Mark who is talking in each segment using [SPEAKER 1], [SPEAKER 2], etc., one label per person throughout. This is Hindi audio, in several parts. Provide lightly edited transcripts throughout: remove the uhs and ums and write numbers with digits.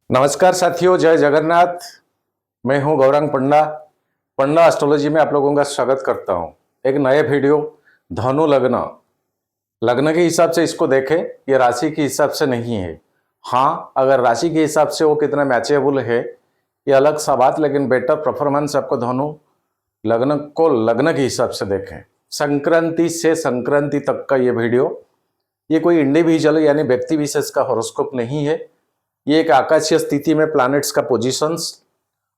[SPEAKER 1] नमस्कार साथियों, जय जगन्नाथ। मैं हूं गौरांग पंडा। पंडा एस्ट्रोलॉजी में आप लोगों का स्वागत करता हूं। एक नए वीडियो धनु लग्न लग्न के हिसाब से इसको देखें, ये राशि के हिसाब से नहीं है। हाँ, अगर राशि के हिसाब से वो कितना मैचेबल है ये अलग सा बात, लेकिन बेटर परफॉर्मेंस आपको धनु लग्न को लग्न के हिसाब से देखें। संक्रांति से संक्रांति तक का ये वीडियो, ये कोई इंडिविजुअल यानी व्यक्ति विशेष का हॉरोस्कोप नहीं है। ये एक आकाशीय स्थिति में प्लैनेट्स का पोजीशंस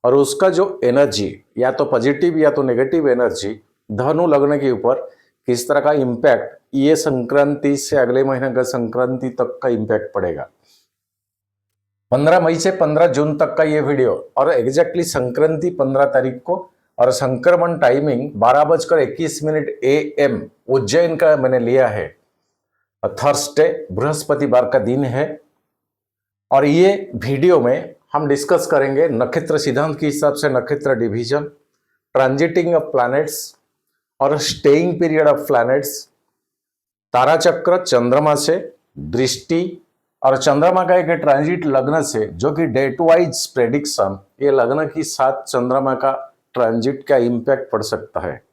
[SPEAKER 1] और उसका जो एनर्जी, या तो पॉजिटिव या तो नेगेटिव एनर्जी धनु लग्न के ऊपर किस तरह का इम्पैक्ट, ये संक्रांति से अगले महीने का संक्रांति तक का इम्पैक्ट पड़ेगा। 15 मई से 15 जून तक का ये वीडियो, और एग्जैक्टली संक्रांति 15 तारीख को, और संक्रमण टाइमिंग 12:21 AM उज्जैन का मैंने लिया है। थर्सडे बृहस्पतिवार का दिन है। और ये वीडियो में हम डिस्कस करेंगे नक्षत्र सिद्धांत के हिसाब से नक्षत्र डिवीजन, ट्रांजिटिंग ऑफ प्लैनेट्स और स्टेइंग पीरियड ऑफ प्लैनेट्स, तारा चक्र, चंद्रमा से दृष्टि और चंद्रमा का एक ट्रांजिट लग्न से, जो कि डेट वाइज प्रेडिक्शन, ये लग्न की साथ चंद्रमा का ट्रांजिट का इंपैक्ट पड़ सकता है।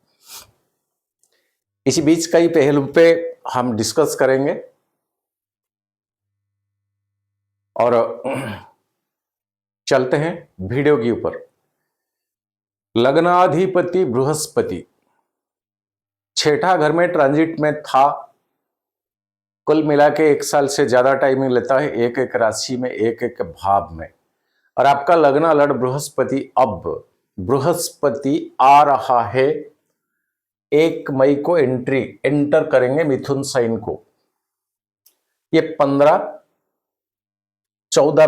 [SPEAKER 1] इसी बीच कई पहलू पे हम डिस्कस करेंगे। और चलते हैं वीडियो के ऊपर। लग्नाधिपति बृहस्पति छठा घर में ट्रांजिट में था। कुल मिला के 1 साल से ज्यादा टाइमिंग लेता है, एक एक राशि में, एक एक भाव में। और आपका लग्न लड़ बृहस्पति, अब बृहस्पति आ रहा है 1 मई को एंटर करेंगे मिथुन साइन को। ये 14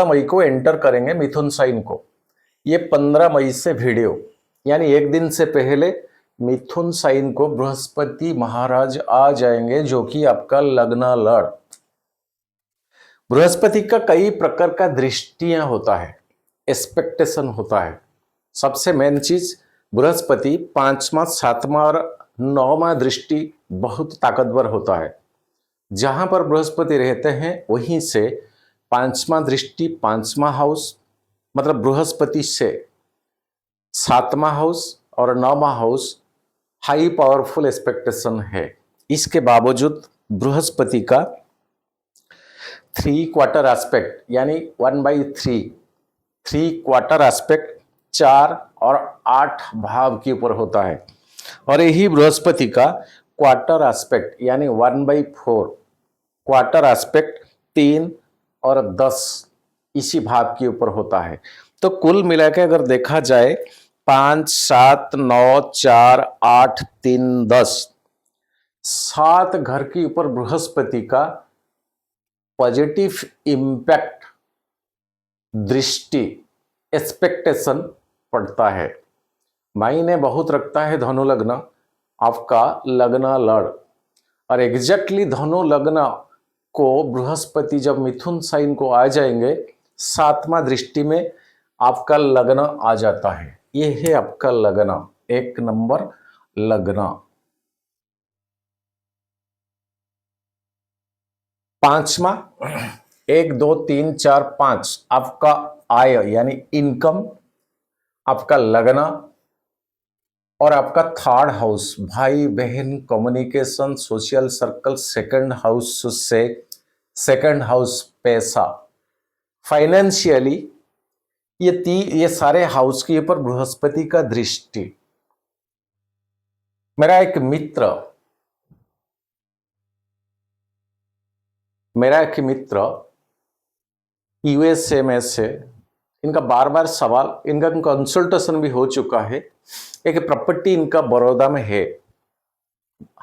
[SPEAKER 1] मई को एंटर करेंगे मिथुन साइन को। ये 15 मई से वीडियो, यानी एक दिन से पहले मिथुन साइन को बृहस्पति महाराज आ जाएंगे, जो कि आपका लग्न लड़। बृहस्पति का कई प्रकार का दृष्टियां होता है, एक्सपेक्टेशन होता है। सबसे मेन चीज, बृहस्पति 5वां, 7वां और 9वां दृष्टि बहुत ताकतवर होता है। जहां पर बृहस्पति रहते हैं वहीं से 5वां दृष्टि, 5वां हाउस, मतलब बृहस्पति से 7वां हाउस और 9वां हाउस हाई पावरफुल एक्सपेक्टेशन है। इसके बावजूद बृहस्पति का 3/4 एस्पेक्ट, यानी 3/4 एस्पेक्ट 4 और 8 भाव के ऊपर होता है। और यही बृहस्पति का क्वार्टर एस्पेक्ट, यानी 1/4 क्वार्टर एस्पेक्ट 3 और 10 इसी भाव के ऊपर होता है। तो कुल मिलाकर अगर देखा जाए 5, 7, 9, 4, 8, 3, 10, 7 घर के ऊपर बृहस्पति का पॉजिटिव इंपैक्ट, दृष्टि, एक्सपेक्टेशन पड़ता है। मायने बहुत रखता है धनु लग्न आपका लग्न लड़। और एग्जैक्टली धनु लग्न को बृहस्पति जब मिथुन साइन को आ जाएंगे, 7वां दृष्टि में आपका लग्न आ जाता है। ये है आपका लग्न, 1 नंबर लग्न। 5वां, 1, 2, 3, 4, 5 आपका आय यानी इनकम, आपका लग्न। और आपका 3rd हाउस, भाई बहन, communication, social circle, 2nd house से 2nd हाउस पैसा, फाइनेंशियली, ये सारे हाउस के ऊपर बृहस्पति का दृष्टि। मेरा एक मित्र यूएसए में से, इनका बार बार सवाल, इनका कंसल्टेशन भी हो चुका है। एक प्रॉपर्टी इनका बड़ौदा में है,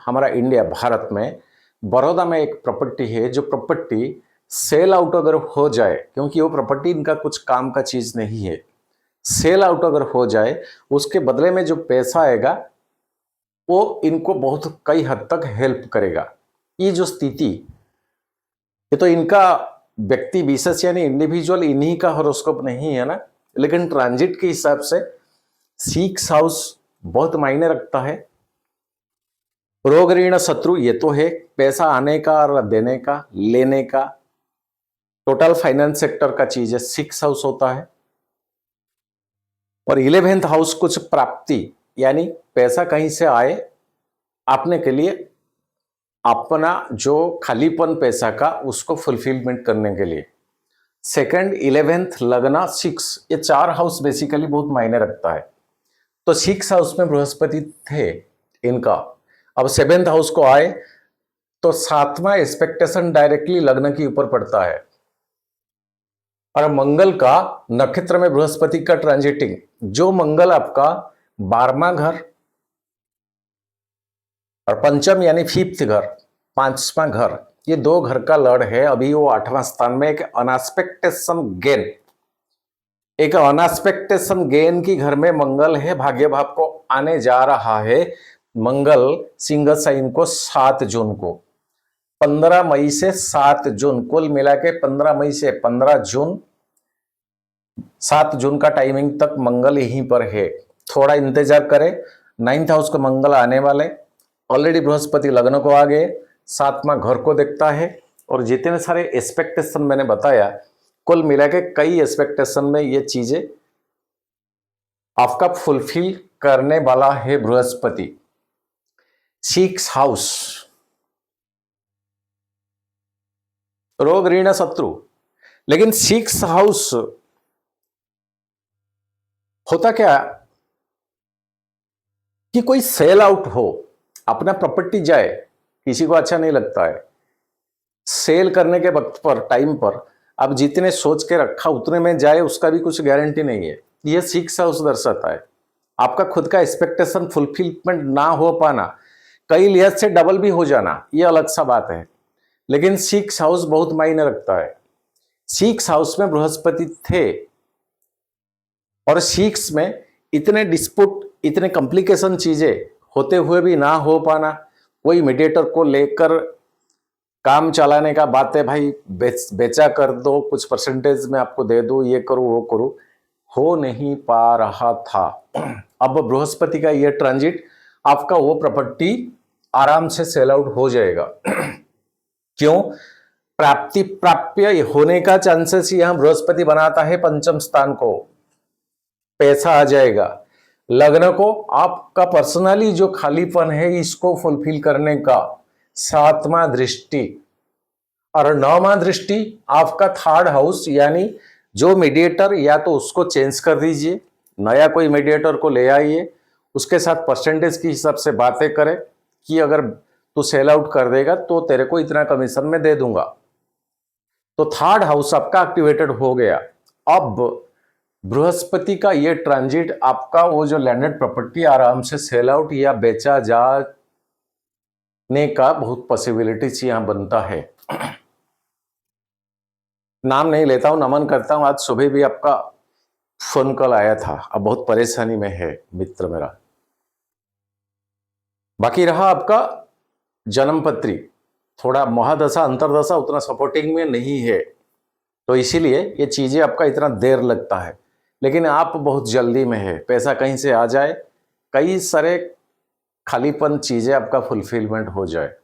[SPEAKER 1] हमारा इंडिया भारत में बड़ौदा में एक प्रॉपर्टी है। जो प्रॉपर्टी सेल आउट अगर हो जाए, क्योंकि वो प्रॉपर्टी इनका कुछ काम का चीज नहीं है, सेल आउट अगर हो जाए उसके बदले में जो पैसा आएगा वो इनको बहुत कई हद तक हेल्प करेगा। ये जो स्थिति, ये तो इनका व्यक्ति विशेष यानी इंडिविजुअल, इन्हीं का हॉरोस्कोप नहीं है ना, लेकिन ट्रांजिट के हिसाब से 6 हाउस बहुत मायने रखता है। रोग ऋण शत्रु, ये तो है पैसा आने का और देने का, लेने का, टोटल फाइनेंस सेक्टर का चीज है, 6 हाउस होता है। और 11th हाउस कुछ प्राप्ति, यानी पैसा कहीं से आए आपने के लिए, अपना जो खालीपन पैसा का उसको फुलफिलमेंट करने के लिए। सेकंड 11th लगना 6, ये 4 हाउस बेसिकली बहुत मायने रखता है। तो 6 हाउस में बृहस्पति थे इनका, अब 7th हाउस को आए तो 7वां एक्सपेक्टेशन डायरेक्टली लग्न के ऊपर पड़ता है। और मंगल का नक्षत्र में बृहस्पति का ट्रांजिटिंग, जो मंगल आपका 12वां घर और पंचम यानी 5th घर, 5वां घर, ये 2 घर का लड़ है। अभी वो 8वां स्थान में एक अनएक्सपेक्टेशन गेन, एक अनएक्सपेक्टेशन गेन की घर में मंगल है, भाग्य भाव को आने जा रहा है। मंगल सिंह साइन को 7 जून को, 15 मई से 7 जून, कुल मिला के 15 मई से 15 जून, 7 जून का टाइमिंग तक मंगल यहीं पर है। थोड़ा इंतजार करें, 9th हाउस को मंगल आने वाले, ऑलरेडी बृहस्पति लग्न को आ गए, 7वां घर को देखता है। और जितने सारे एक्सपेक्टेशन मैंने बताया, कुल मिला के कई एक्सपेक्टेशन में ये चीजें आपका फुलफिल करने वाला है बृहस्पति। 6 हाउस, रोग ऋण शत्रु, लेकिन 6 हाउस होता क्या कि कोई सेल आउट हो, अपना प्रॉपर्टी जाए, किसी को अच्छा नहीं लगता है। सेल करने के वक्त पर, टाइम पर आप जितने सोच के रखा उतने में जाए, उसका भी कुछ गारंटी नहीं है। यह 6 हाउस दर्शाता है। आपका खुद का एक्सपेक्टेशन फुलफिलमेंट ना हो पाना, कई लिहाज से डबल भी हो जाना, यह अलग सा बात है, लेकिन 6 हाउस बहुत मायने रखता है। 6 हाउस में बृहस्पति थे और 6 में इतने डिस्प्यूट, इतने कॉम्प्लिकेशन चीजें होते हुए भी ना हो पाना, कोई मीडिएटर को लेकर काम चलाने का बात है, भाई बेचा कर दो, कुछ परसेंटेज में आपको दे दो, ये करो वो करो, हो नहीं पा रहा था। अब बृहस्पति का ये ट्रांजिट आपका वो प्रॉपर्टी आराम से सेल आउट हो जाएगा। क्यों? प्राप्य होने का चांसेस यहां बृहस्पति बनाता है 5म स्थान को, पैसा आ जाएगा। लग्न को आपका पर्सनली जो खालीपन है इसको फुलफिल करने का 7वां दृष्टि, और 9वां दृष्टि आपका 3rd हाउस, यानी जो मीडिएटर, या तो उसको चेंज कर दीजिए, नया कोई मीडिएटर को ले आइए, उसके साथ परसेंटेज के हिसाब से बातें करें कि अगर तू सेल आउट कर देगा तो तेरे को इतना कमीशन में दे दूंगा। तो 3rd हाउस आपका एक्टिवेटेड हो गया। अब बृहस्पति का ये ट्रांजिट आपका वो जो लैंडेड प्रॉपर्टी आराम से सेल आउट या बेचा जाने का बहुत पॉसिबिलिटीज यहां बनता है। नाम नहीं लेता हूं, नमन करता हूं। आज सुबह भी आपका फोन कॉल आया था, अब बहुत परेशानी में है मित्र मेरा। बाकी रहा आपका जन्मपत्री, थोड़ा महादशा अंतरदशा उतना सपोर्टिंग में नहीं है, तो इसीलिए ये चीजें आपका इतना देर लगता है, लेकिन आप बहुत जल्दी में है, पैसा कहीं से आ जाए, कई सारे खालीपन चीजें आपका फुलफिलमेंट हो जाए।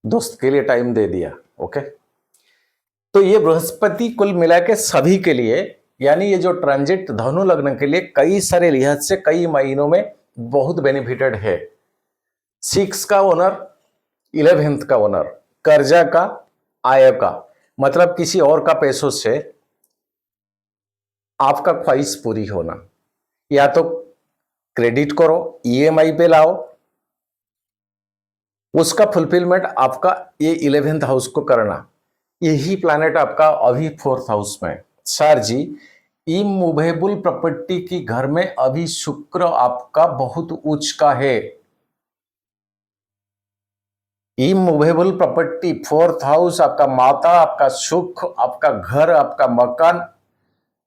[SPEAKER 1] दोस्त के लिए टाइम दे दिया, ओके। तो ये बृहस्पति कुल मिला के सभी के लिए, यानी ये जो ट्रांजिट धनु लग्न के लिए कई सारे लिहाज से कई महीनों में बहुत बेनिफिटेड है। 6 का ओनर, 11th का ओनर, कर्जा का, आय का, मतलब किसी और का पैसों से आपका ख्वाहिश पूरी होना, या तो क्रेडिट करो, ईएमआई पे लाओ, उसका फुलफिलमेंट आपका ये 11th हाउस को करना। यही प्लैनेट आपका अभी 4th हाउस में। सर जी, इमूवेबल प्रॉपर्टी की घर में अभी शुक्र आपका बहुत उच्च का है। इमूवेबल प्रॉपर्टी 4th हाउस, आपका माता, आपका सुख, आपका घर, आपका मकान,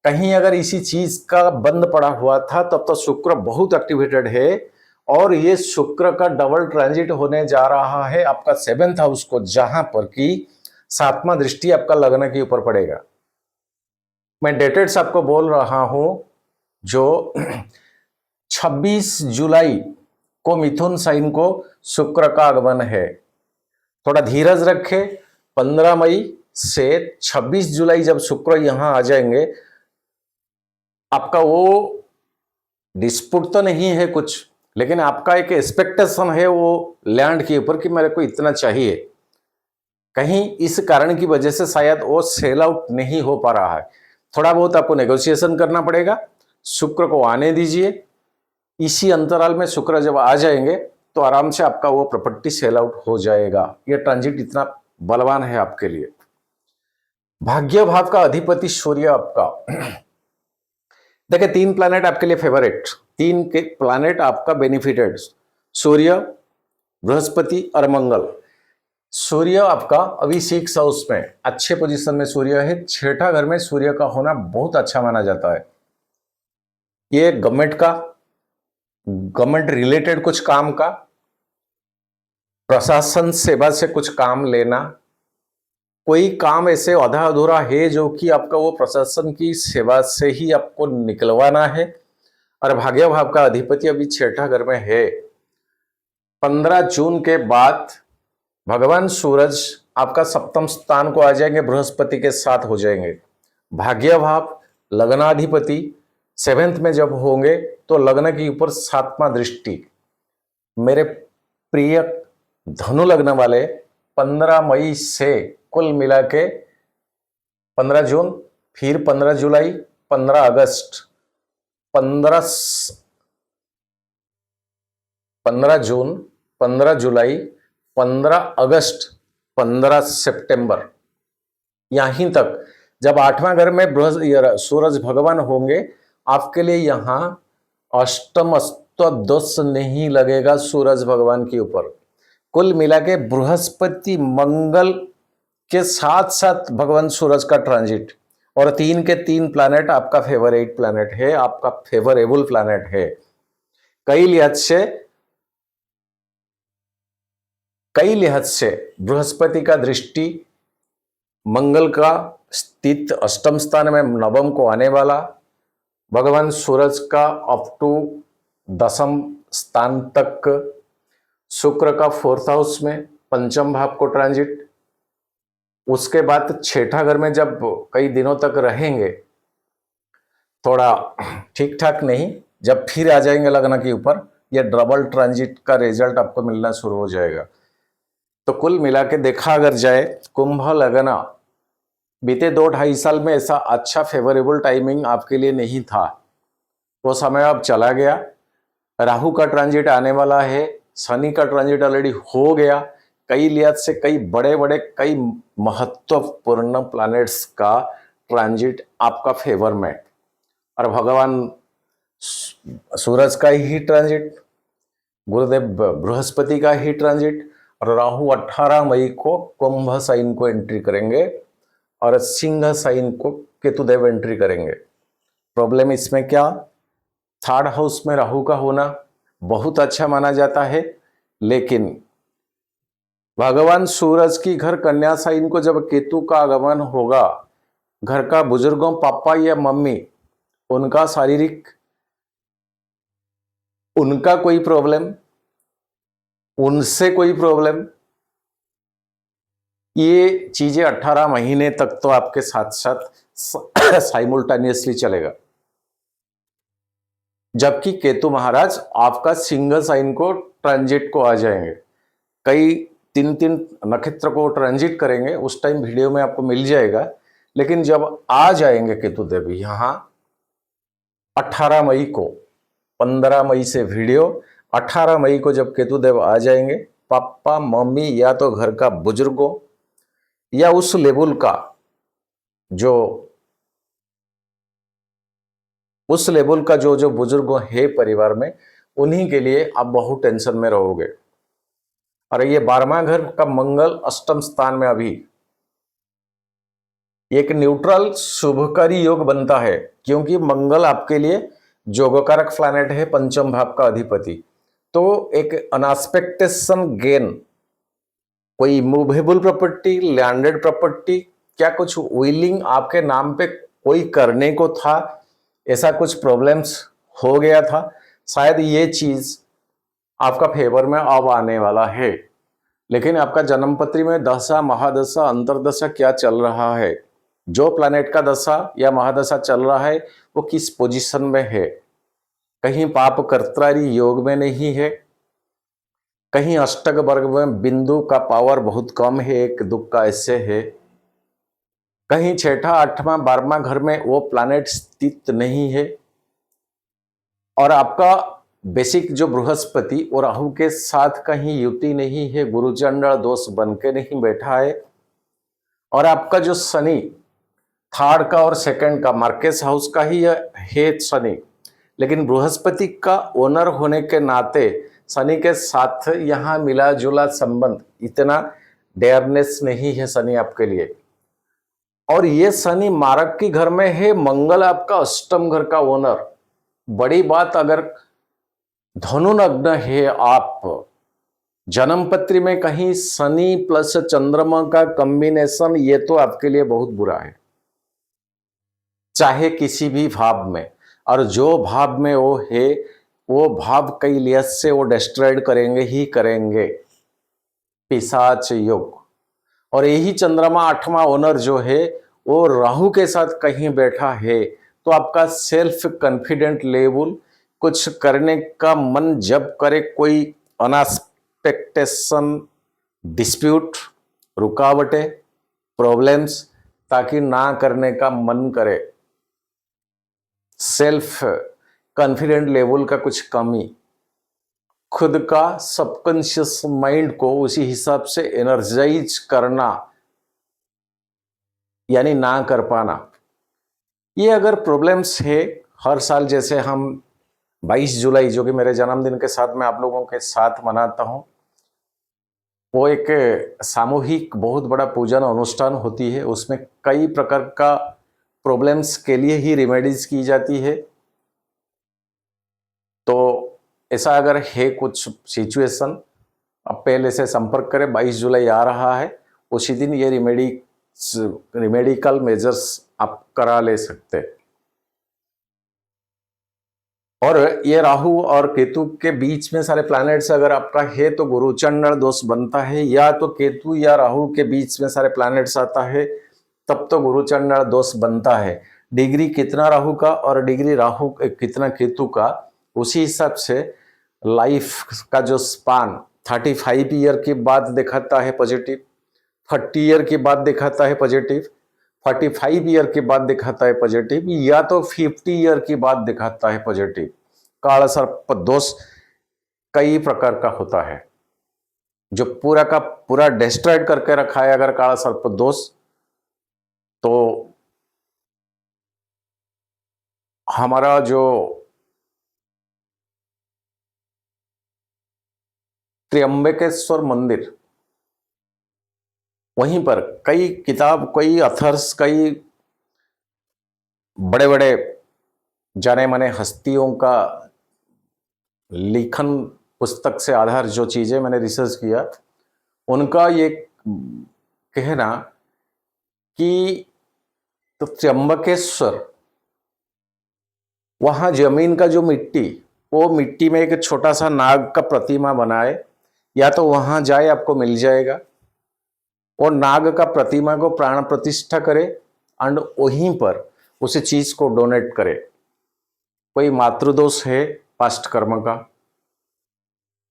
[SPEAKER 1] कहीं अगर इसी चीज का बंद पड़ा हुआ था तब तो शुक्र बहुत एक्टिवेटेड है, और ये शुक्र का डबल ट्रांजिट होने जा रहा है आपका 7th हाउस को, जहां पर कि 7वां दृष्टि आपका लग्न के ऊपर पड़ेगा। मैं डेटेड्स आपको बोल रहा हूं, जो 26 जुलाई को मिथुन साइन को शुक्र का आगमन है। थोड़ा धीरज रखे, 15 मई से 26 जुलाई जब शुक्र यहां आ जाएंगे, आपका वो डिस्प्यूट तो नहीं है कुछ, लेकिन आपका एक एक्सपेक्टेशन है वो लैंड के ऊपर कि मेरे को इतना चाहिए। कहीं इस कारण की वजह से शायद वो सेल आउट नहीं हो पा रहा है, थोड़ा बहुत आपको नेगोशिएशन करना पड़ेगा। शुक्र को आने दीजिए, इसी अंतराल में शुक्र जब आ जाएंगे तो आराम से आपका वो प्रॉपर्टी सेल आउट हो जाएगा। ये ट्रांजिट इतना बलवान है आपके लिए। भाग्य भाव का अधिपति सूर्य आपका देखिए, 3 प्लैनेट आपके लिए फेवरेट, 3 के प्लैनेट आपका बेनिफिटेड, सूर्य, बृहस्पति और मंगल। सूर्य आपका अभी 6 हाउस में अच्छे पोजीशन में सूर्य है। 6ठा घर में सूर्य का होना बहुत अच्छा माना जाता है। ये गवर्नमेंट रिलेटेड कुछ काम का, प्रशासन सेवा से कुछ काम लेना, कोई काम ऐसे आधा अधूरा है जो कि आपका वो प्रशासन की सेवा से ही आपको निकलवाना है। और भाग्य भाव का अधिपति अभी 6ठा घर में है। 15 जून के बाद भगवान सूरज आपका सप्तम स्थान को आ जाएंगे, बृहस्पति के साथ हो जाएंगे। भाग्य भाव लग्नाधिपति 7th में जब होंगे तो लग्न के ऊपर 7वां दृष्टि। मेरे प्रिय धनु लग्न वाले 15 मई से कुल मिला के 15 जून, फिर 15 जुलाई, 15 अगस्त, 15 जून, 15 जुलाई, 15 अगस्त, 15 सितंबर, यहीं तक जब 8वां घर में सूरज भगवान होंगे, आपके लिए यहां अष्टम दोष नहीं लगेगा सूरज भगवान के ऊपर। कुल मिला के बृहस्पति मंगल के साथ साथ भगवान सूरज का ट्रांजिट और 3 के 3 प्लैनेट आपका फेवरेट प्लैनेट है, आपका फेवरेबल प्लैनेट है। कई लिहाज से बृहस्पति का दृष्टि मंगल का स्थित अष्टम स्थान में नवम को आने वाला, भगवान सूरज का अप टू 10म स्थान तक, शुक्र का 4th हाउस में 5म भाव को ट्रांजिट, उसके बाद 6ठा घर में जब कई दिनों तक रहेंगे, थोड़ा ठीक ठाक नहीं, जब फिर आ जाएंगे लग्न के ऊपर, यह डबल ट्रांजिट का रिजल्ट आपको मिलना शुरू हो जाएगा। तो कुल मिला के देखा अगर जाए, कुंभ लग्न बीते 2-2.5 साल में ऐसा अच्छा फेवरेबल टाइमिंग आपके लिए नहीं था, वो समय अब चला गया। राहु का ट्रांजिट आने वाला है, शनि का ट्रांजिट ऑलरेडी हो गया। कई लिहाज से कई कई महत्वपूर्ण प्लैनेट्स का ट्रांजिट आपका फेवर में, और भगवान सूरज का ही ट्रांजिट, गुरुदेव बृहस्पति का ही ट्रांजिट, और राहु 18 मई को कुंभ साइन को एंट्री करेंगे और सिंह साइन को केतुदेव एंट्री करेंगे। प्रॉब्लम इसमें क्या, 3rd हाउस में राहु का होना बहुत अच्छा माना जाता है, लेकिन भगवान सूरज की घर कन्या साइन को जब केतु का आगमन होगा, घर का बुजुर्गों, पापा या मम्मी, उनका शारीरिक, उनका कोई प्रॉब्लम, उनसे कोई प्रॉब्लम, ये चीजें 18 महीने तक तो आपके साथ साथ साइमल्टेनियसली चलेगा। जबकि केतु महाराज आपका सिंह साइन को ट्रांजिट को आ जाएंगे, कई 3 नक्षत्र को ट्रांजिट करेंगे, उस टाइम वीडियो में आपको मिल जाएगा। लेकिन जब आ जाएंगे केतु देव यहां 18 मई को, 15 मई से वीडियो, 18 मई को जब केतु देव आ जाएंगे, पापा मम्मी या तो घर का बुजुर्गों या उस लेवल का जो बुजुर्ग है परिवार में, उन्हीं के लिए आप बहुत टेंशन में रहोगे। और ये 12वां घर का मंगल अष्टम स्थान में अभी एक न्यूट्रल शुभकारी योग बनता है, क्योंकि मंगल आपके लिए जोगकारक प्लैनेट है, 5म भाव का अधिपति। तो एक अनएक्सपेक्टेशन गेन, कोई मूवेबल प्रॉपर्टी, लैंडेड प्रॉपर्टी, क्या कुछ विलिंग आपके नाम पे कोई करने को था, ऐसा कुछ प्रॉब्लम्स हो गया था, शायद ये चीज आपका फेवर में अब आने वाला है। लेकिन आपका जन्मपत्री में दशा, महादशा, अंतरदशा क्या चल रहा है, जो प्लैनेट का दशा या महादशा चल रहा है वो किस पोजीशन में है, कहीं पाप कर्त्री योग में नहीं है, कहीं अष्टक वर्ग में बिंदु का पावर बहुत कम है, एक दुख का ऐसे है, कहीं छठा, आठवां, 12वां घर में वो प्लैनेट स्थित नहीं है, और आपका बेसिक जो बृहस्पति और राहु के साथ कहीं युति नहीं है, गुरुचंडल दोष बन के नहीं बैठा है, और आपका जो शनि थर्ड का और सेकंड का मार्केस हाउस का ही है शनि, लेकिन बृहस्पति का ओनर होने के नाते शनि के साथ यहां मिला जुला संबंध, इतना डेयरनेस नहीं है शनि आपके लिए। और ये शनि मारक की घर में है, मंगल आपका अष्टम घर का ओनर। बड़ी बात, अगर धनु लग्न है आप, जन्मपत्री में कहीं शनि प्लस चंद्रमा का कॉम्बिनेशन, ये तो आपके लिए बहुत बुरा है, चाहे किसी भी भाव में। और जो भाव में वो है, वो भाव कई लिहाज से वो डिस्ट्रॉयड करेंगे ही करेंगे, पिशाच योग। और यही चंद्रमा आठवां ओनर जो है वो राहु के साथ कहीं बैठा है, तो आपका सेल्फ कॉन्फिडेंट लेवल, कुछ करने का मन जब करे, कोई अनएक्सपेक्टेशन, डिस्प्यूट, रुकावटें, प्रॉब्लम्स, ताकि ना करने का मन करे, सेल्फ कॉन्फिडेंट लेवल का कुछ कमी, खुद का सबकॉन्शियस माइंड को उसी हिसाब से एनर्जाइज करना, यानी ना कर पाना, ये अगर प्रॉब्लम्स है हर साल, जैसे हम 22 जुलाई जो कि मेरे जन्मदिन के साथ मैं आप लोगों के साथ मनाता हूं, वो एक सामूहिक बहुत बड़ा पूजन अनुष्ठान होती है, उसमें कई प्रकार का प्रॉब्लम्स के लिए ही रेमेडीज की जाती है। तो ऐसा अगर है कुछ सिचुएशन, आप पहले से संपर्क करें, 22 जुलाई आ रहा है, उसी दिन ये रेमेडिकल मेजर्स आप करा ले सकते हैं। और ये राहु और केतु के बीच में सारे प्लैनेट्स अगर आपका है तो गुरुचंडल दोष बनता है, या तो केतु या राहु के बीच में सारे प्लैनेट्स आता है तब तो गुरुचंडल दोष बनता है। डिग्री कितना राहु का और डिग्री राहु कितना केतु का, उसी हिसाब से लाइफ का जो स्पान 35 ईयर के बाद दिखाता है पॉजिटिव, 30 ईयर के बाद दिखाता है पॉजिटिव, 45 ईयर के बाद दिखाता है पॉजिटिव, या तो 50 ईयर के बाद दिखाता है पॉजिटिव। काला सर्प दोष कई प्रकार का होता है, जो पूरा का पूरा डिस्ट्रॉयड करके रखा है अगर काला सर्प दोष, तो हमारा जो त्र्यंबकेश्वर मंदिर, वहीं पर कई किताब, कई अथर्स, कई बड़े बड़े जाने माने हस्तियों का लिखन, पुस्तक से आधार जो चीजें मैंने रिसर्च किया, उनका ये कहना कि तो त्र्यंबकेश्वर, वहां जमीन का जो मिट्टी, वो मिट्टी में एक छोटा सा नाग का प्रतिमा बनाए, या तो वहां जाए आपको मिल जाएगा, और नाग का प्रतिमा को प्राण प्रतिष्ठा करे एंड वहीं पर उस चीज को डोनेट करे। कोई मातृदोष है पास्ट कर्म का,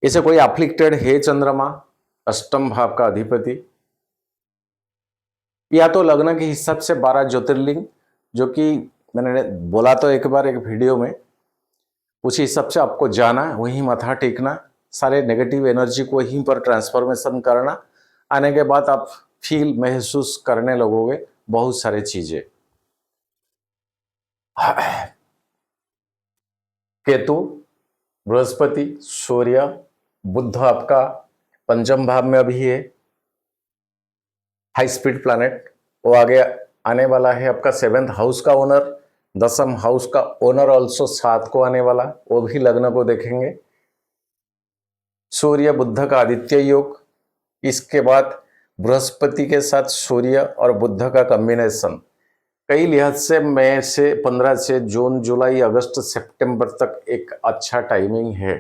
[SPEAKER 1] इसे कोई अफ्लिक्टेड है चंद्रमा अष्टम भाव का अधिपति, या तो लग्न के हिसाब से 12 ज्योतिर्लिंग, जो कि मैंने बोला तो एक बार एक वीडियो में, उसी हिसाब से आपको जाना, वहीं माथा टेकना, सारे नेगेटिव एनर्जी को वहीं पर ट्रांसफॉर्मेशन करना, आने के बाद आप फील महसूस करने लगोगे बहुत सारे चीजें। केतु, बृहस्पति, सूर्य, बुध आपका पंचम भाव में अभी है, हाई स्पीड प्लैनेट, वो आगे आने वाला है आपका 7th हाउस का ओनर, 10th हाउस का ओनर ऑल्सो 7 को आने वाला, वो भी लग्न को देखेंगे। सूर्य बुध का आदित्य योग, इसके बाद बृहस्पति के साथ सूर्य और बुध का कॉम्बिनेशन, कई लिहाज से मई से 15 से जून, जुलाई, अगस्त, सितंबर तक एक अच्छा टाइमिंग है।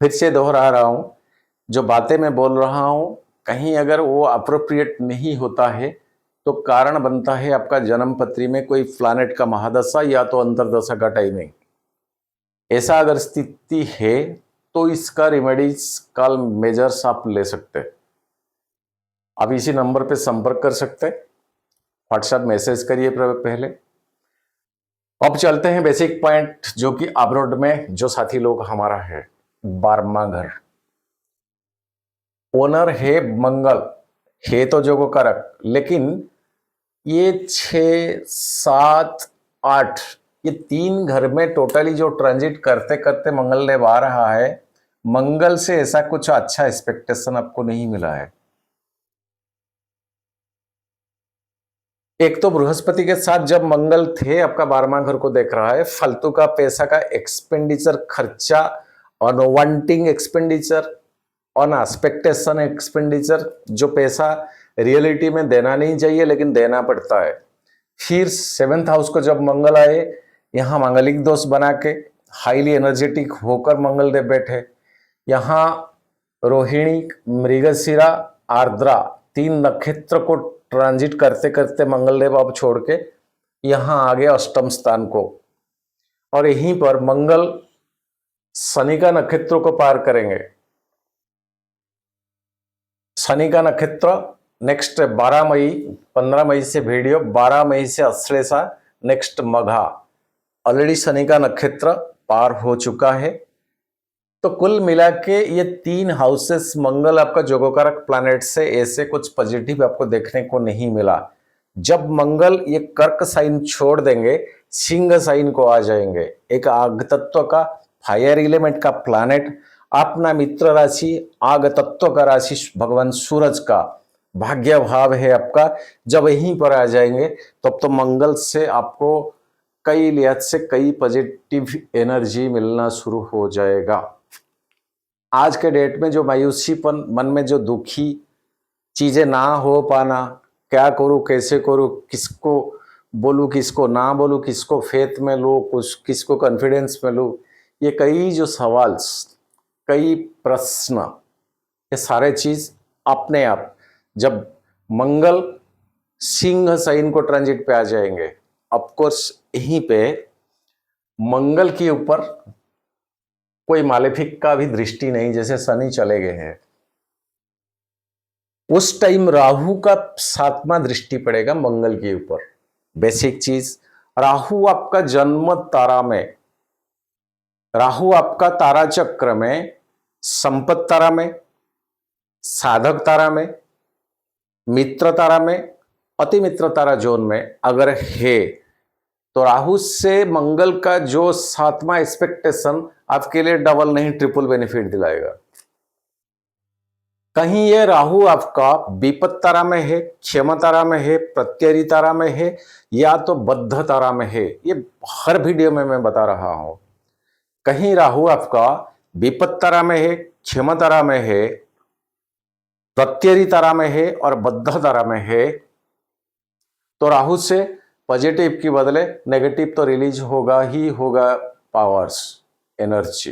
[SPEAKER 1] फिर से दोहरा रहा हूं, जो बातें मैं बोल रहा हूं कहीं अगर वो अप्रोप्रिएट नहीं होता है तो कारण बनता है आपका जन्म पत्री में कोई प्लैनेट का महादशा या तो अंतरदशा का टाइमिंग। ऐसा अगर स्थिति है तो इसका रेमेडीज का मेजर्स आप ले सकते हैं। आप इसी नंबर पे संपर्क कर सकते हैं, व्हाट्सएप मैसेज करिए पहले। अब चलते हैं बेसिक पॉइंट, जो कि अब्रॉड में जो साथी लोग हमारा है, 12वां घर ओनर है मंगल, है तो जोगो कारक, लेकिन ये 6, 7, 8 ये 3 घर में टोटली जो ट्रांजिट करते करते मंगल ने आ रहा है, मंगल से ऐसा कुछ अच्छा एक्सपेक्टेशन आपको नहीं मिला है। एक तो बृहस्पति के साथ जब मंगल थे आपका 12वां घर को देख रहा है, फालतू का पैसा का एक्सपेंडिचर, खर्चा, अनवांटिंग एक्सपेंडिचर, अनएक्सपेक्टेशन एक्सपेंडिचर, जो पैसा रियलिटी में देना नहीं चाहिए लेकिन देना पड़ता है। फिर 7th हाउस को जब मंगल आए, यहां मांगलिक दोष बना के हाईली एनर्जेटिक होकर मंगल देव बैठे। यहां रोहिणी, मृगशिरा, आर्द्रा 3 नक्षत्र को ट्रांजिट करते करते मंगलदेव अब छोड़ के यहां आ गए अष्टम स्थान को, और यहीं पर मंगल शनि का नक्षत्रों को पार करेंगे। शनि का नक्षत्र नेक्स्ट 12 मई, 15 मई से वीडियो, 12 मई से अश्लेषा, नेक्स्ट मघा। ऑलरेडी शनि का नक्षत्र पार हो चुका है। तो कुल मिला के ये 3 हाउसेस मंगल आपका जोगोकारक प्लैनेट से ऐसे कुछ पॉजिटिव आपको देखने को नहीं मिला। जब मंगल ये कर्क साइन छोड़ देंगे, सिंह साइन को आ जाएंगे, एक आग तत्व का, फायर एलिमेंट का प्लैनेट, अपना मित्र राशि, आग तत्व का राशि भगवान सूरज का भाग्य भाव है आपका, जब यहीं पर आ जाएंगे तब तो मंगल से आपको कई लिहाज से कई पॉजिटिव एनर्जी मिलना शुरू हो जाएगा। आज के डेट में जो मायूसीपन, मन में जो दुखी चीजें ना हो पाना, क्या करूं, कैसे करूं, किसको बोलूं, किसको ना बोलूं, किसको फेथ में लूं, कुछ किसको कॉन्फिडेंस में लूं, ये कई जो सवाल, कई प्रश्न, ये सारे चीज अपने आप जब मंगल सिंह साइन को ट्रांजिट पे आ जाएंगे, ऑफकोर्स यहीं पे मंगल के ऊपर कोई मालेफिक का भी दृष्टि नहीं, जैसे शनि चले गए हैं, उस टाइम राहु का 7वां दृष्टि पड़ेगा मंगल के ऊपर। बेसिक चीज, राहु आपका जन्म तारा में, राहु आपका तारा चक्र में, संपत तारा में, साधक तारा में, मित्र तारा में, अति मित्र तारा जोन में अगर है तो राहु से मंगल का जो 7वां एक्सपेक्टेशन आपके लिए डबल नहीं ट्रिपल बेनिफिट दिलाएगा। कहीं ये राहु आपका विपत तारा में है, क्षम तारा में है, प्रत्यरि तारा में है, या तो बद्ध तारा में है। ये हर वीडियो में मैं बता रहा हूं। कहीं राहु आपका विपत तारा में है, क्षम तारा में है, प्रत्यरि तारा में है और बद्ध तारा में है, तो राहु से पॉजिटिव की बदले नेगेटिव तो रिलीज होगा ही होगा, पावर्स, एनर्जी।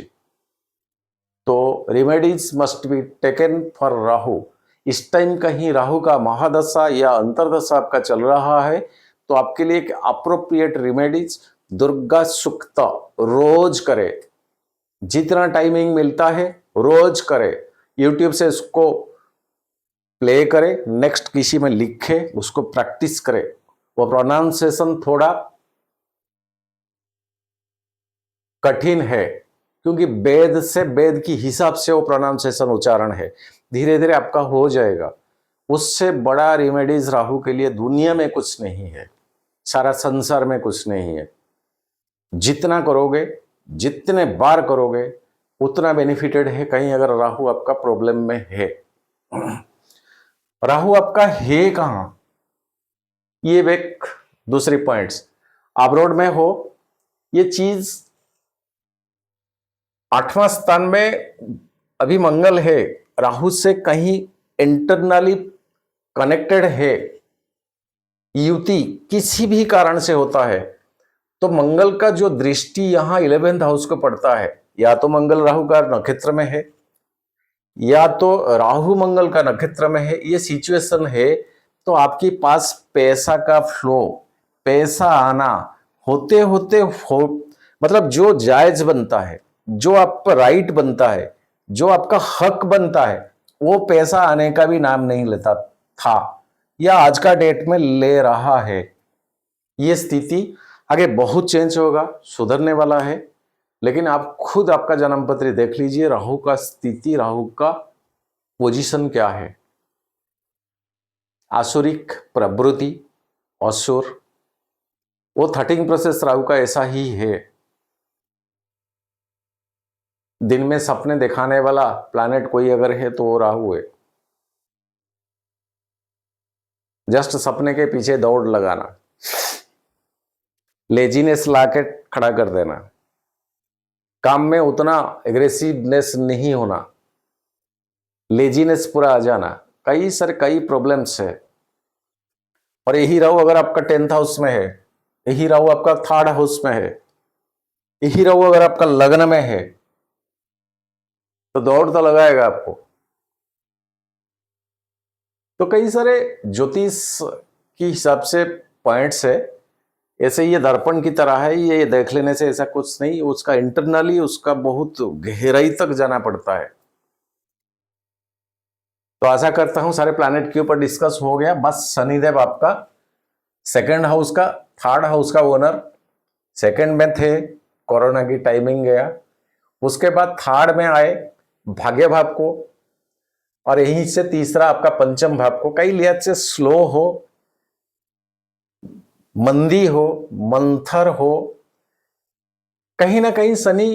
[SPEAKER 1] तो remedies must be taken for Rahu. इस टाइम कहीं राहु का महादशा या अंतरदशा आपका चल रहा है तो आपके लिए एक अप्रोप्रिएट रेमेडीज दुर्गा सुक्त रोज करे, जितना टाइमिंग मिलता है रोज करे, यूट्यूब से इसको प्ले करे, नेक्स्ट किसी में लिखे, उसको प्रैक्टिस करे। वो प्रोनाउंसिएशन थोड़ा कठिन है क्योंकि वेद से, वेद की हिसाब से वो प्रोनाउंसिएशन उच्चारण है, धीरे धीरे आपका हो जाएगा। उससे बड़ा रेमेडीज राहु के लिए दुनिया में कुछ नहीं है, सारा संसार में कुछ नहीं है। जितना करोगे, जितने बार करोगे उतना बेनिफिटेड है। कहीं अगर राहु आपका प्रॉब्लम में है, राहु आपका है कहां, ये एक दूसरी पॉइंट्स। अब्रॉड में हो, ये चीज 8वां स्थान में अभी मंगल है, राहु से कहीं इंटरनली कनेक्टेड है, युति किसी भी कारण से होता है तो मंगल का जो दृष्टि यहां 11th हाउस को पड़ता है, या तो मंगल राहु का नक्षत्र में है, या तो राहु मंगल का नक्षत्र में है, ये सिचुएशन है, तो आपके पास पैसा का फ्लो, पैसा आना होते होते मतलब जो जायज बनता है, जो आप पर राइट बनता है, जो आपका हक बनता है, वो पैसा आने का भी नाम नहीं लेता था, या आज का डेट में ले रहा है। ये स्थिति आगे बहुत चेंज होगा, सुधरने वाला है। लेकिन आप खुद आपका जन्म पत्र देख लीजिए, राहु का स्थिति, राहु का पोजीशन क्या है। आसुरिक प्रवृत्ति, असुर, वो 13 प्रोसेस राहु का ऐसा ही है। दिन में सपने दिखाने वाला प्लैनेट कोई अगर है तो वो राहु है। जस्ट सपने के पीछे दौड़ लगाना, लेजीनेस लाके खड़ा कर देना, काम में उतना एग्रेसिवनेस नहीं होना, लेजीनेस पूरा आ जाना, कई प्रॉब्लम्स है। और यही राहु अगर आपका 10th हाउस में है, यही राहु आपका 3rd हाउस में है, यही राहु अगर आपका लग्न में है, तो दौड़ तो लगाएगा आपको। तो कई सारे ज्योतिष की हिसाब से पॉइंट्स है। ऐसे ये दर्पण की तरह है, ये देख लेने से ऐसा कुछ नहीं, उसका इंटरनली उसका बहुत गहराई तक जाना पड़ता है। तो आशा करता हूं सारे प्लैनेट के ऊपर डिस्कस हो गया। बस शनिदेव आपका 2nd हाउस का 3rd हाउस का ओनर, 2nd में थे, कोरोना की टाइमिंग गया, उसके बाद 3rd में आए भाग्य भाव को, और यहीं से तीसरा आपका 5th भाव को। कई लिहाज से स्लो हो, मंदी हो, मंथर हो, कहीं ना कहीं शनि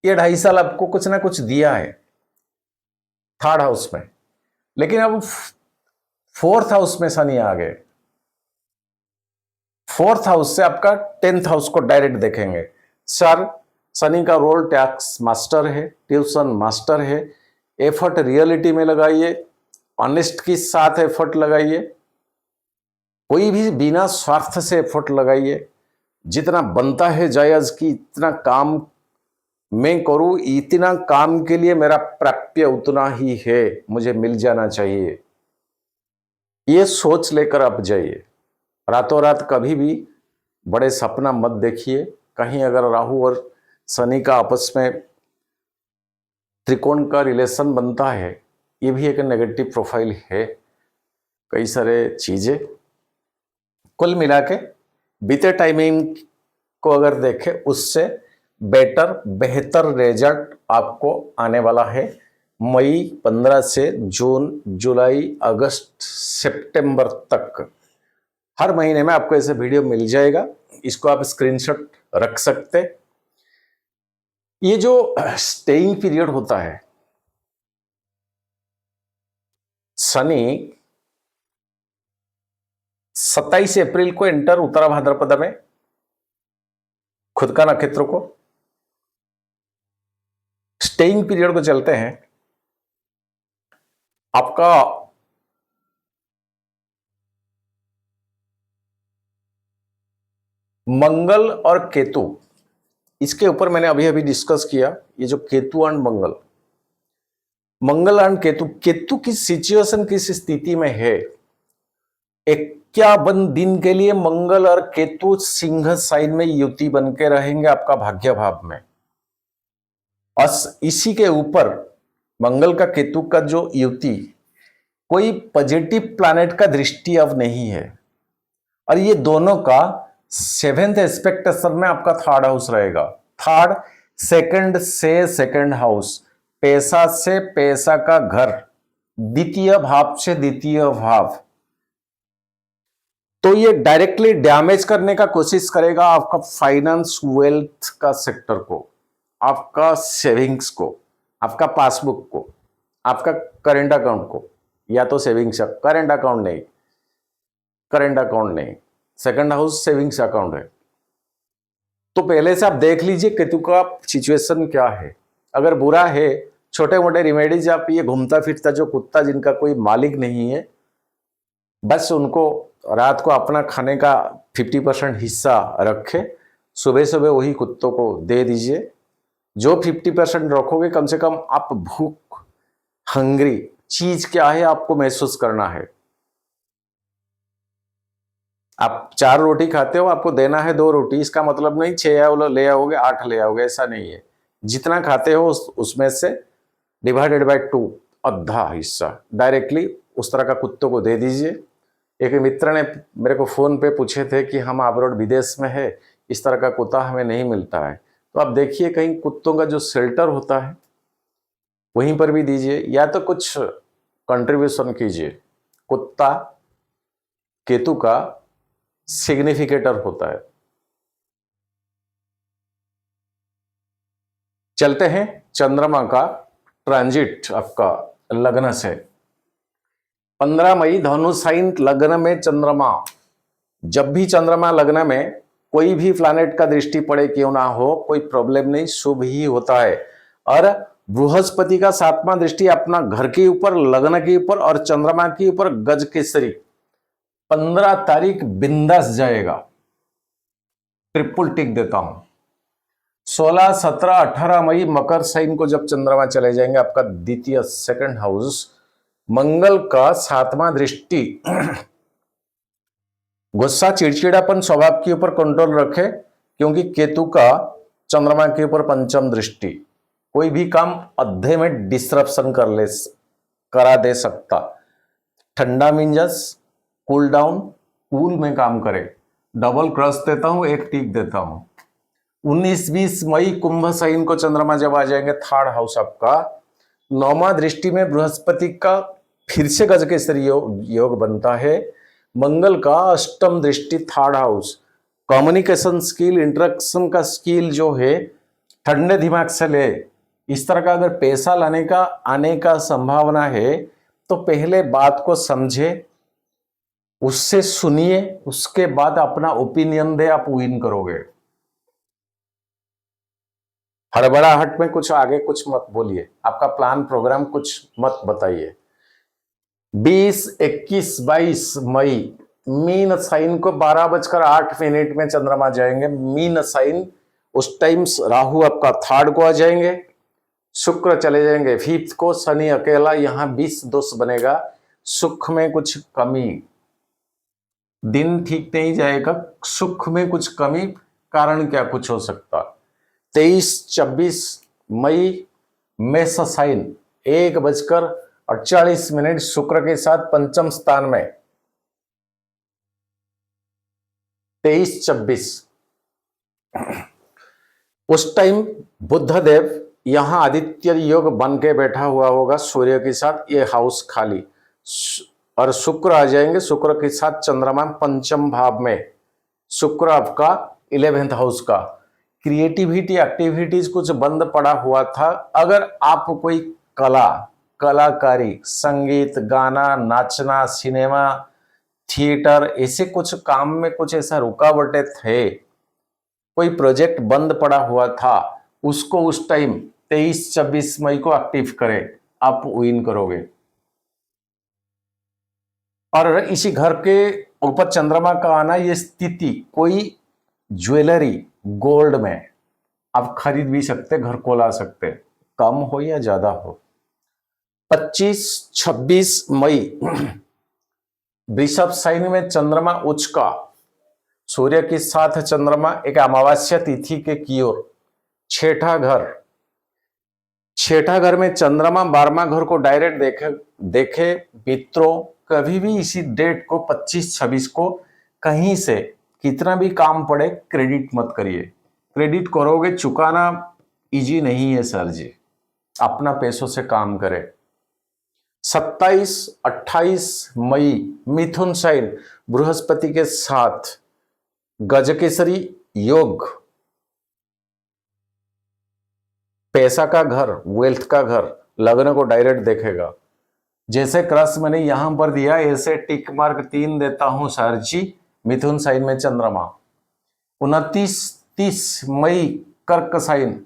[SPEAKER 1] ये 2.5 साल आपको कुछ ना कुछ दिया है 3rd हाउस में। लेकिन अब 4th हाउस में शनि आ गए, 4th हाउस से आपका 10th हाउस को डायरेक्ट देखेंगे। सर, शनि का रोल टैक्स मास्टर है, ट्यूशन मास्टर है। एफर्ट रियलिटी में लगाइए, ऑनेस्ट के साथ एफर्ट लगाइए, कोई भी बिना स्वार्थ से एफर्ट लगाइए। जितना बनता है जायज की इतना काम मैं करूं, इतना काम के लिए मेरा प्राप्य उतना ही है, मुझे मिल जाना चाहिए, ये सोच लेकर आप जाइए। रातों रात कभी भी बड़े सपना मत देखिए। कहीं अगर राहु और शनि का आपस में त्रिकोण का रिलेशन बनता है, ये भी एक नेगेटिव प्रोफाइल है। कई सारे चीजें कुल मिला के बीते टाइमिंग को अगर देखें, उससे बेहतर रिजल्ट आपको आने वाला है। मई 15 से जून, जुलाई, अगस्त, सितंबर तक हर महीने में आपको ऐसे वीडियो मिल जाएगा। इसको आप स्क्रीनशॉट रख सकते। ये जो स्टेइंग पीरियड होता है, शनि 27 अप्रैल को एंटर उत्तरा भाद्रपद में, खुद का नक्षत्र को। स्टेइंग पीरियड को चलते हैं। आपका मंगल और केतु, इसके ऊपर मैंने अभी अभी डिस्कस किया। ये जो Ketu and Mangal, Mangal and Ketu, Ketu की सिचुएशन किस स्थिति में है। 51 दिन के लिए मंगल और केतु सिंह साइन में युति बन के रहेंगे आपका भाग्य भाव में। और इसी के ऊपर मंगल का केतु का जो युति, कोई पॉजिटिव प्लैनेट का दृष्टि अब नहीं है। और ये दोनों का 7th एस्पेक्टेशन में आपका 3rd हाउस रहेगा। 3rd, 2nd से 2nd हाउस, पैसा से पैसा का घर, द्वितीय भाव से द्वितीय भाव। तो ये डायरेक्टली डैमेज करने का कोशिश करेगा आपका फाइनेंस, वेल्थ का सेक्टर को, आपका सेविंग्स को, आपका पासबुक को, आपका करेंट अकाउंट को। या तो सेविंग्स, करेंट अकाउंट नहीं, करेंट अकाउंट नहीं, 2nd हाउस सेविंग्स अकाउंट है। तो पहले से आप देख लीजिए केतु का सिचुएशन क्या है। अगर बुरा है, छोटे मोटे रिमेडीज आप, ये घूमता फिरता जो कुत्ता जिनका कोई मालिक नहीं है, बस उनको रात को अपना खाने का 50% हिस्सा रखे, सुबह सुबह वही कुत्तों को दे दीजिए। जो 50% रखोगे, कम से कम आप भूख, हंग्री, चीज क्या है आपको महसूस करना है। आप 4 रोटी खाते हो, आपको देना है 2 रोटी, इसका मतलब नहीं 6 ले आओगे 8 ले आओगे, ऐसा नहीं है। जितना खाते हो उसमें से डिवाइडेड बाय 2, आधा हिस्सा डायरेक्टली उस तरह का कुत्तों को दे दीजिए। एक मित्र ने मेरे को फोन पे पूछे थे कि हम अब्रॉड विदेश में है, इस तरह का कुत्ता हमें नहीं मिलता है, तो आप देखिए कहीं कुत्तों का जो शेल्टर होता है वहीं पर भी दीजिए, या तो कुछ कंट्रीब्यूशन कीजिए। कुत्ता केतु का सिग्निफिकेटर होता है। चलते हैं चंद्रमा का ट्रांजिट आपका लग्न से। 15 मई धनु साइन लग्न में चंद्रमा। जब भी चंद्रमा लग्न में कोई भी प्लैनेट का दृष्टि पड़े क्यों ना हो, कोई प्रॉब्लम नहीं, शुभ ही होता है। और बृहस्पति का 7वां दृष्टि अपना घर के ऊपर, लग्न के ऊपर और चंद्रमा के ऊपर गज केसरी 15 तारीख बिंदास जाएगा। ट्रिपल टिक देता हूं। 16, 17, 18 मई मकर साइन को जब चंद्रमा चले जाएंगे, आपका द्वितीय सेकंड हाउस, मंगल का 7वां दृष्टि। गुस्सा, चिड़चिड़ापन स्वभाव के ऊपर कंट्रोल रखे, क्योंकि केतु का चंद्रमा के ऊपर 5म दृष्टि कोई भी काम अद्धे में डिस्ट्रप्शन करा दे सकता। ठंडा मिंजस, कूल डाउन, कूल में काम करे। डबल क्रॉस देता हूं, एक टिक देता हूं। 19-20 मई कुंभ साइन को चंद्रमा जब आ जाएंगे, 3rd हाउस आपका 9वां दृष्टि में बृहस्पति का फिर से गज केसरी योग बनता है। मंगल का 8म दृष्टि 3rd house, communication skill, interaction का स्किल जो है, ठंडे दिमाग से ले। इस तरह का अगर पैसा लाने का आने का संभावना है तो पहले बात को समझे, उससे सुनिए, उसके बाद अपना ओपिनियन दे, आप विन करोगे। हड़बड़ाहट में कुछ आगे कुछ मत बोलिए, आपका प्लान प्रोग्राम कुछ मत बताइए। 20, 21, 22 मई मीन साइन को 12:08 में चंद्रमा जाएंगे मीन साइन। उस टाइम राहु आपका 3rd को आ जाएंगे, शुक्र चले जाएंगे 5th को, शनि अकेला यहां 20 दोष बनेगा। सुख में कुछ कमी, दिन ठीक नहीं जाएगा, सुख में कुछ कमी, कारण क्या कुछ हो सकता। 23, 24 मई मेष साइन 1:48 शुक्र के साथ 5म स्थान में। 23, 24 उस टाइम बुध देव यहां आदित्य योग बन के बैठा हुआ होगा सूर्य के साथ, ये हाउस खाली, और शुक्र आ जाएंगे, शुक्र के साथ चंद्रमा 5म भाव में। शुक्र आपका 11th हाउस का। क्रिएटिविटी एक्टिविटीज कुछ बंद पड़ा हुआ था। अगर आप कोई कलाकारी, संगीत, गाना, नाचना, सिनेमा, थिएटर, ऐसे कुछ काम में कुछ ऐसा रुकावटें थे, कोई प्रोजेक्ट बंद पड़ा हुआ था, उसको उस टाइम 23-24 मई को एक्टिव करें, आप विन करोगे। और इसी घर के ऊपर चंद्रमा का आना, ये स्थिति कोई ज्वेलरी, गोल्ड में आप खरीद भी सकते, घर को ला सकते, कम हो या ज्यादा हो। 25-26 मई वृषभ साइन में चंद्रमा उच्च का, सूर्य के साथ चंद्रमा एक अमावस्या तिथि के की ओर। 6ठा घर में चंद्रमा 12वां घर को डायरेक्ट देखे मित्रों, कभी भी इसी डेट को 25-26 को कहीं से कितना भी काम पड़े क्रेडिट मत करिए। क्रेडिट करोगे, चुकाना इजी नहीं है सर जी, अपना पैसों से काम करें। 27-28 मई मिथुन साइन बृहस्पति के साथ गजकेसरी योग, पैसा का घर, वेल्थ का घर, लग्न को डायरेक्ट देखेगा। जैसे क्रॉस मैंने यहां पर दिया, ऐसे टिक मार्क 3 देता हूं सर जी। मिथुन साइन में चंद्रमा। 29-30 मई कर्क साइन,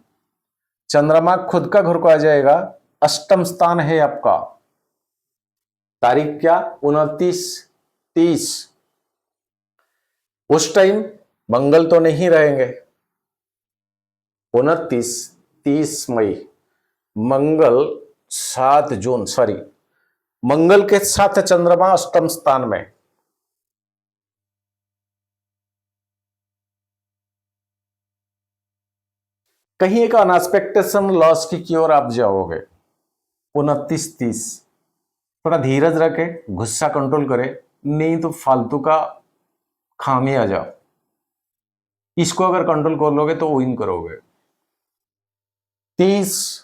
[SPEAKER 1] चंद्रमा खुद का घर को आ जाएगा, 8म स्थान है आपका। तारीख क्या, 29-30। उस टाइम मंगल तो नहीं रहेंगे। 29, 30 मई, मंगल 7 जून, सॉरी, मंगल के साथ चंद्रमा अष्टम स्थान में। कहीं एक अनएक्सपेक्टेशन लॉस की ओर आप जाओगे। 29-30, थोड़ा धीरज रखे, गुस्सा कंट्रोल करे, नहीं तो फालतू का खामी आ जाओ। इसको अगर कंट्रोल कर लोगे तो विन करोगे। 31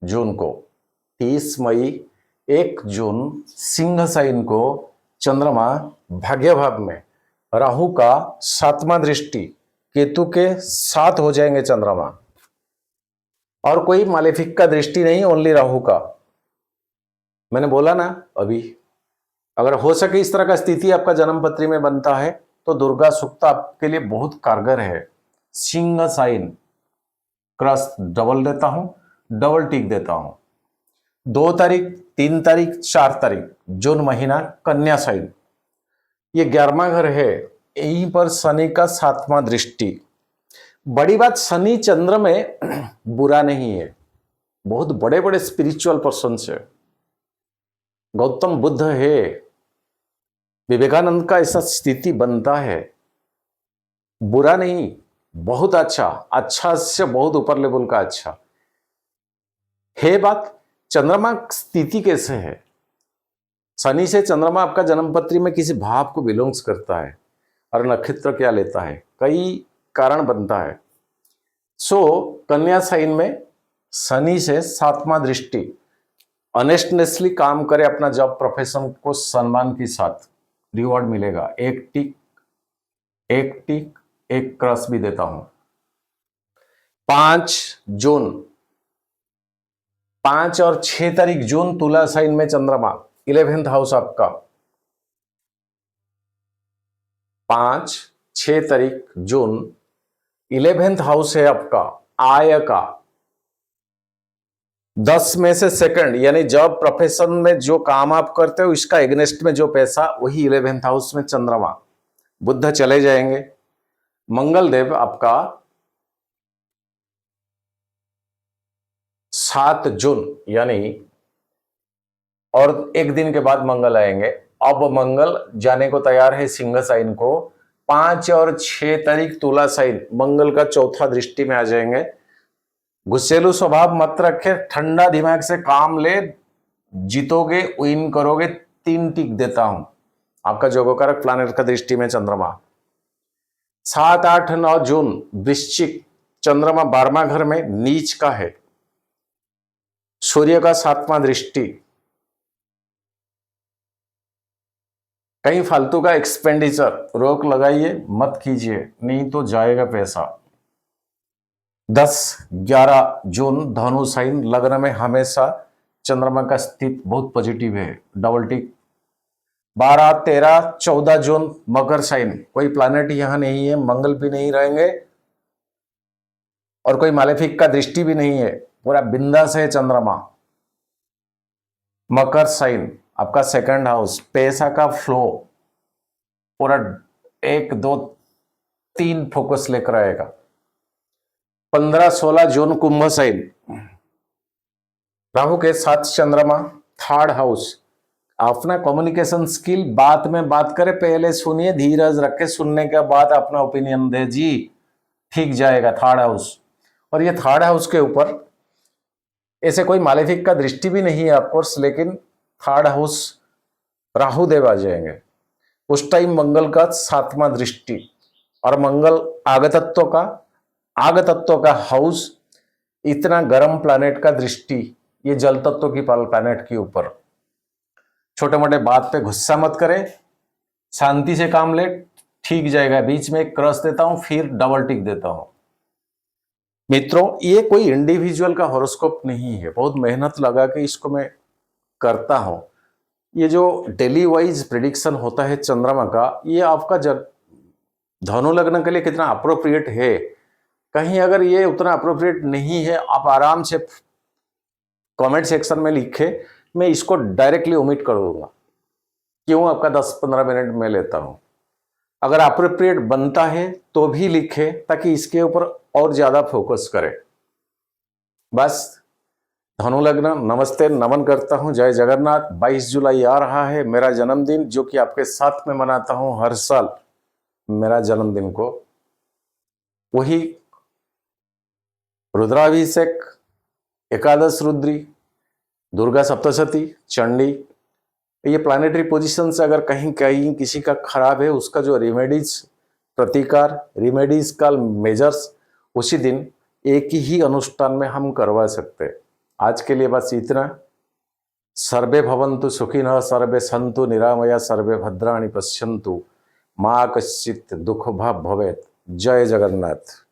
[SPEAKER 1] जून को, 30 मई 1 जून, सिंह साइन को चंद्रमा भाग्य भाव में, राहु का 7वां दृष्टि, केतु के साथ हो जाएंगे चंद्रमा, और कोई मालेफिक का दृष्टि नहीं, ओनली राहु का। मैंने बोला ना अभी, अगर हो सके इस तरह का स्थिति आपका जन्म पत्री में बनता है तो दुर्गा सूक्त आपके लिए बहुत कारगर है। सिंह साइन क्रॉस डबल देता हूं, डबल टिक देता हूं। 2 तारीख, 3 तारीख, 4 तारीख जून महीना कन्या साइन, ये 11वां घर है, यहीं पर शनि का 7वां दृष्टि। बड़ी बात, शनि चंद्र में बुरा नहीं है, बहुत बड़े बड़े स्पिरिचुअल पर्सन है, गौतम बुद्ध है, विवेकानंद का ऐसा स्थिति बनता है, बुरा नहीं, बहुत अच्छा, अच्छा से बहुत ऊपर लेवल का अच्छा है। बात चंद्रमा स्थिति कैसे है, शनि से चंद्रमा आपका जन्मपत्री में किसी भाव को बिलोंग्स करता है, और नक्षत्र क्या लेता है, कई कारण बनता है। कन्या साइन में शनि से 7वां दृष्टि, ऑनेस्टनेसली काम करे अपना जॉब प्रोफेशन को सम्मान के साथ, रिवॉर्ड मिलेगा। एक टिक, एक टिक, एक क्रॉस भी देता हूं। 5 जून, 5 और 6 तारीख जून तुला साइन में चंद्रमा, 11th हाउस आपका। 5-6 तारीख जून 11th हाउस है आपका आय का। 10 में से सेकंड, यानी जॉब प्रोफेशन में जो काम आप करते हो इसका एग्नेस्ट में जो पैसा, वही 11th हाउस में चंद्रमा। बुध चले जाएंगे, मंगल देव आपका 7 जून, यानी और एक दिन के बाद मंगल आएंगे। अब मंगल जाने को तैयार है सिंह साइन को। 5 और 6 तारीख तुला साइन, मंगल का 4था दृष्टि में आ जाएंगे। गुस्सेलू स्वभाव मत रखे, ठंडा दिमाग से काम ले, जीतोगे, विन करोगे। 3 टिक देता हूं। आपका जोगकारक प्लैनेट का दृष्टि में चंद्रमा। 7, 8, 9 जून वृश्चिक, चंद्रमा 12वां घर में नीच का है, सूर्य का 7वां दृष्टि। कहीं फालतू का एक्सपेंडिचर रोक लगाइए, मत कीजिए, नहीं तो जाएगा पैसा। 10, 11 जून धनु साइन, लग्न में हमेशा चंद्रमा का स्थिति बहुत पॉजिटिव है, डबल टिक। 12, 13, 14 जून मकर साइन, कोई प्लैनेट यहां नहीं है, मंगल भी नहीं रहेंगे और कोई मालेफिक का दृष्टि भी नहीं है, पूरा बिंदास है चंद्रमा। मकर साइन आपका 2nd हाउस, पैसा का फ्लो पूरा 1, 2, 3 फोकस लेकर आएगा। 15, 16 जून कुंभ साइन, राहु के साथ चंद्रमा, 3rd हाउस। अपना कम्युनिकेशन स्किल, बात में बात करे, पहले सुनिए, धीरज रखे, सुनने के बाद अपना ओपिनियन दे जी, ठीक जाएगा। 3rd हाउस, और ये 3rd हाउस के ऊपर ऐसे कोई मालेफिक का दृष्टि भी नहीं है ऑफकोर्स, लेकिन 3rd हाउस राहु देव आ जाएंगे उस टाइम, मंगल का 7वां दृष्टि, और मंगल आग तत्व का हाउस, इतना गर्म प्लैनेट का दृष्टि, ये जल तत्व की प्लैनेट के ऊपर। छोटे मोटे बात पे गुस्सा मत करे, शांति से काम ले, ठीक जाएगा। बीच में एक क्रॉस देता हूं, फिर डबल टिक देता हूं। मित्रों, ये कोई इंडिविजुअल का हॉरोस्कोप नहीं है, बहुत मेहनत लगा के इसको मैं करता हूं। ये जो डेली वाइज प्रिडिक्शन होता है चंद्रमा का, ये आपका धनु लग्न के लिए कितना अप्रोप्रिएट है, कहीं अगर ये उतना अप्रोप्रिएट नहीं है, आप आराम से कमेंट सेक्शन में लिखे, मैं इसको डायरेक्टली ओमिट कर दूंगा। क्यों, आपका 10-15 मिनट में लेता हूं। अगर अप्रोप्रिएट बनता है तो भी लिखे, ताकि इसके ऊपर और ज्यादा फोकस करें। बस धनु लग्न, नमस्ते, नमन करता हूं। जय जगन्नाथ। 22 जुलाई आ रहा है, मेरा जन्मदिन, जो कि आपके साथ में मनाता हूं हर साल। मेरा जन्मदिन को वही रुद्राभिषेक, एकादश रुद्री, दुर्गा सप्तशती, चंडी, ये प्लानिटरी पोजीशन से अगर कहीं कहीं किसी का खराब है, उसका जो रेमेडीज, प्रतिकार, रेमेडीज का मेजर्स उसी दिन एक ही अनुष्ठान में हम करवा सकते हैं। आज के लिए बस इतना। सर्वे भवन्तु सुखिनः, सर्वे सन्तु निरामया, सर्वे भद्राणि पश्यन्तु, मा कश्चित् दुःख भाग् भवेत्। जय जगन्नाथ।